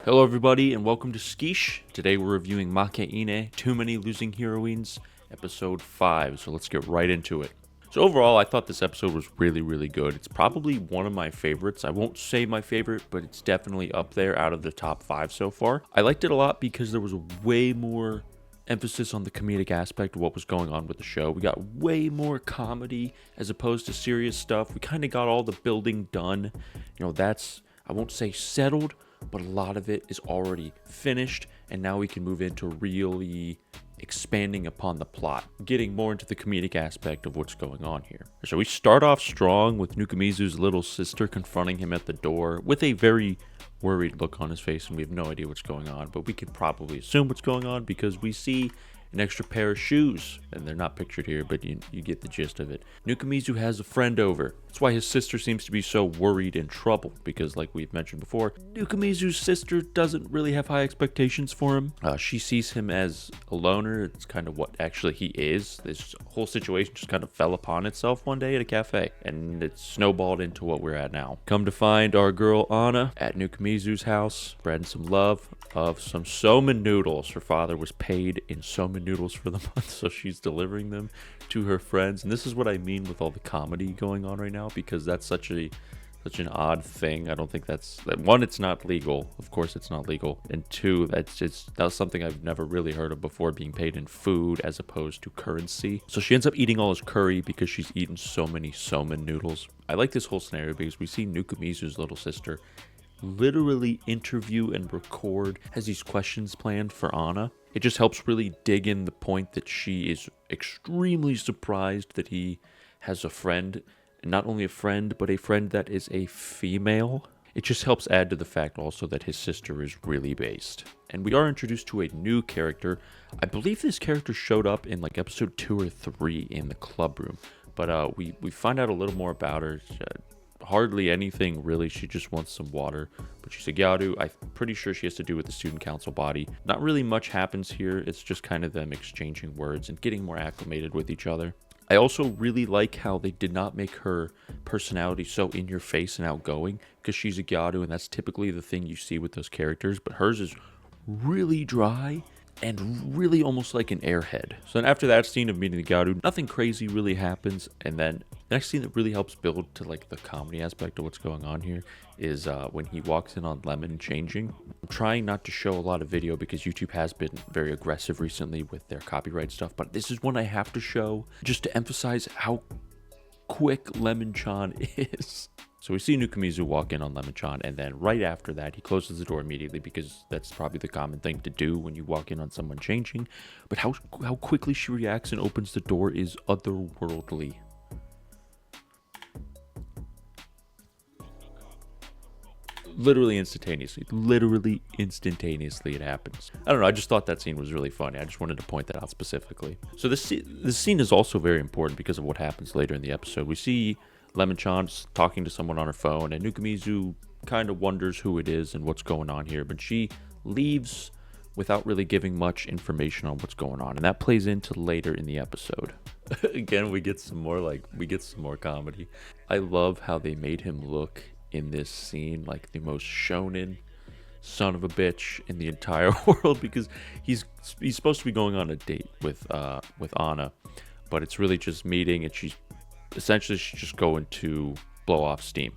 Hello everybody and welcome to Skish. Today we're reviewing Makeine, Many Losing Heroines, episode 5, so let's get right into it. So overall, I thought this episode was really good. It's probably one of my favorites. I won't say my favorite, but it's definitely up there out of the top 5 so far. I liked it a lot because there was way more emphasis on the comedic aspect of what was going on with the show. We got way more comedy as opposed to serious stuff. We kind of got all the building done. That's, I won't say settled, but a lot of it is already finished, and now we can move into really expanding upon the plot, getting more into the comedic aspect of what's going on here. So we start off strong with Nukamizu's little sister confronting him at the door with a very worried look on his face, and we have no idea what's going on, but we can probably assume what's going on because we see an extra pair of shoes, and they're not pictured here, but you get the gist of it. Nukamizu has a friend over. That's why his sister seems to be so worried and troubled, because like we've mentioned before, Nukamizu's sister doesn't really have high expectations for him. She sees him as a loner. It's kind of what actually he is. This whole situation just kind of fell upon itself one day at a cafe, and it snowballed into what we're at now. Come to find our girl Anna at Nukamizu's house, spreading some love of some somen noodles. Her father was paid in somen noodles for the month, so she's delivering them to her friends. And this is what I mean with all the comedy going on right now, because that's such an odd thing. I don't think one, it's not legal. Of course it's not legal. And two, that's something I've never really heard of before, being paid in food as opposed to currency. So she ends up eating all his curry because she's eaten so many somen noodles. I like this whole scenario because we see Nukamizu's little sister literally interview and record, has these questions planned for Anna. It just helps really dig in the point that she is extremely surprised that he has a friend, and not only a friend, but a friend that is a female. It just helps add to the fact also that his sister is really based. And we are introduced to a new character. I believe this character showed up in like episode 2 or 3 in the club room, but we find out a little more about her. Hardly anything really. She just wants some water, but she's a gyaru. I'm pretty sure she has to do with the student council body. Not really much happens here. It's just kind of them exchanging words and getting more acclimated with each other. I also really like how they did not make her personality so in your face and outgoing, because she's a gyaru and that's typically the thing you see with those characters, but hers is really dry and really almost like an airhead. So then after that scene of meeting the gyaru, nothing crazy really happens, and then the next scene that really helps build to like the comedy aspect of what's going on here is when he walks in on Lemon changing. I'm trying not to show a lot of video because YouTube has been very aggressive recently with their copyright stuff, but this is one I have to show just to emphasize how quick Lemon-chan is. So we see Nukamizu walk in on Lemon-chan, and then right after that, he closes the door immediately because that's probably the common thing to do when you walk in on someone changing. But how quickly she reacts and opens the door is otherworldly. Literally instantaneously it happens. I don't know, I just thought that scene was really funny. I just wanted to point that out specifically. So this scene is also very important because of what happens later in the episode. We see Lemon-chan talking to someone on her phone, and Nukamizu kind of wonders who it is and what's going on here, but she leaves without really giving much information on what's going on, and that plays into later in the episode. Again, we get some more comedy. I love how they made him look in this scene like the most shonen son of a bitch in the entire world, because he's supposed to be going on a date with Anna, but it's really just meeting, and she's just going to blow off steam.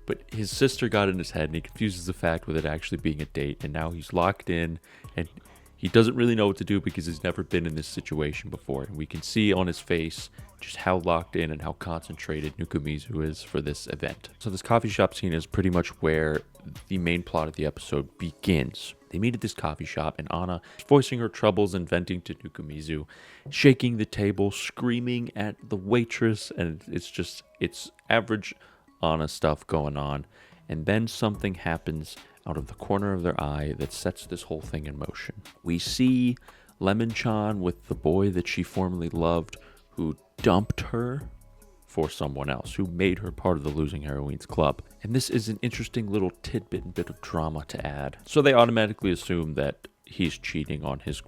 but his sister got in his head, and he confuses the fact with it actually being a date, and now he's locked in, and he doesn't really know what to do because he's never been in this situation before. And we can see on his face just how locked in and how concentrated Nukamizu is for this event. So this coffee shop scene is pretty much where the main plot of the episode begins. They meet at this coffee shop, and Anna is voicing her troubles and venting to Nukamizu, shaking the table, screaming at the waitress, and it's average Anna stuff going on. And then something happens out of the corner of their eye that sets this whole thing in motion. We see Lemon-chan with the boy that she formerly loved, who dumped her for someone else, who made her part of the Losing Heroines club. And this is an interesting little tidbit and bit of drama to add. So they automatically assume that he's cheating on his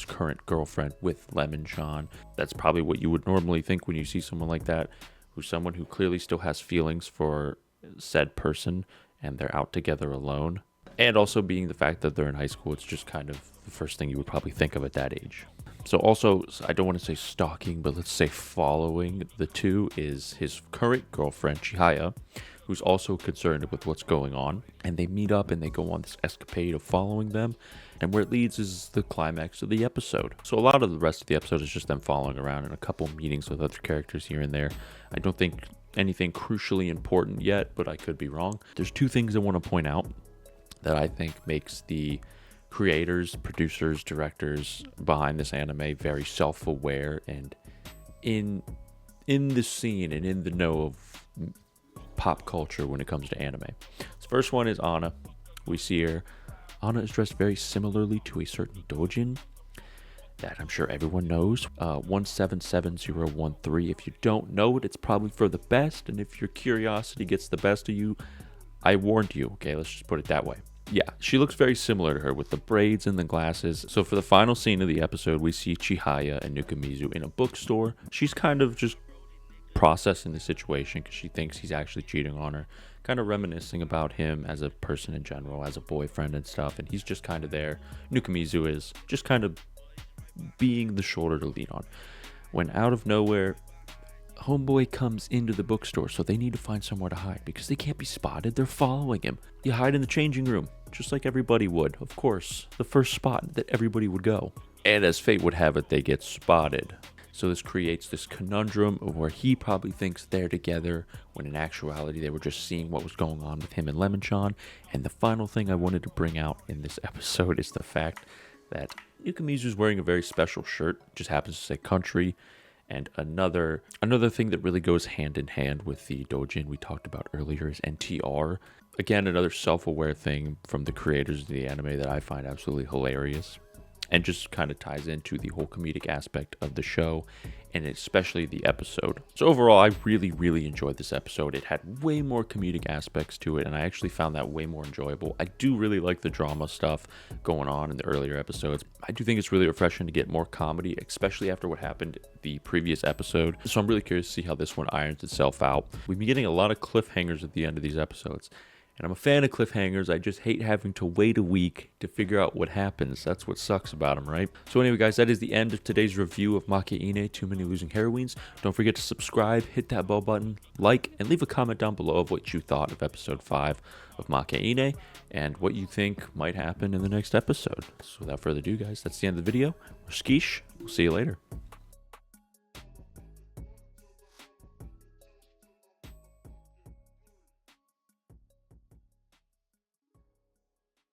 current girlfriend with Lemon-chan. That's probably what you would normally think when you see someone like that, who's someone who clearly still has feelings for said person, and they're out together alone. And also being the fact that they're in high school, it's just kind of the first thing you would probably think of at that age. So also, I don't want to say stalking, but let's say following the two is his current girlfriend, Chihaya, who's also concerned with what's going on. And they meet up and they go on this escapade of following them. And where it leads is the climax of the episode. So a lot of the rest of the episode is just them following around and a couple meetings with other characters here and there. I don't think anything crucially important yet, but I could be wrong. There's two things I want to point out that I think makes the creators, producers, directors behind this anime very self-aware and in the scene and in the know of pop culture when it comes to anime. The first one is Anna. We see her. Anna is dressed very similarly to a certain doujin that I'm sure everyone knows. 177013. If you don't know it, it's probably for the best, and if your curiosity gets the best of you, I warned you. Okay, let's just put it that way. Yeah, she looks very similar to her with the braids and the glasses. So for the final scene of the episode, we see Chihaya and Nukumizu in a bookstore. She's kind of just processing the situation because she thinks he's actually cheating on her, kind of reminiscing about him as a person in general, as a boyfriend and stuff, and he's just kind of there. Nukumizu is just kind of being the shoulder to lean on. When out of nowhere, homeboy comes into the bookstore, so they need to find somewhere to hide because they can't be spotted. They're following him. You hide in the changing room, just like everybody would. Of course, the first spot that everybody would go. And as fate would have it, they get spotted. So this creates this conundrum where he probably thinks they're together when in actuality they were just seeing what was going on with him and Lemon-chan. And the final thing I wanted to bring out in this episode is the fact that Nukumizu is wearing a very special shirt. It just happens to say country. And another thing that really goes hand in hand with the doujin we talked about earlier is NTR. Again, another self-aware thing from the creators of the anime that I find absolutely hilarious. And just kind of ties into the whole comedic aspect of the show, and especially the episode. So overall, I really, really enjoyed this episode. It had way more comedic aspects to it, and I actually found that way more enjoyable. I do really like the drama stuff going on in the earlier episodes. I do think it's really refreshing to get more comedy, especially after what happened the previous episode. So I'm really curious to see how this one irons itself out. We've been getting a lot of cliffhangers at the end of these episodes. And I'm a fan of cliffhangers. I just hate having to wait a week to figure out what happens. That's what sucks about them, right? So anyway, guys, that is the end of today's review of Makeine, Too Many Losing Heroines. Don't forget to subscribe, hit that bell button, like, and leave a comment down below of what you thought of episode 5 of Makeine and what you think might happen in the next episode. So without further ado, guys, that's the end of the video. We're Skish. We'll see you later.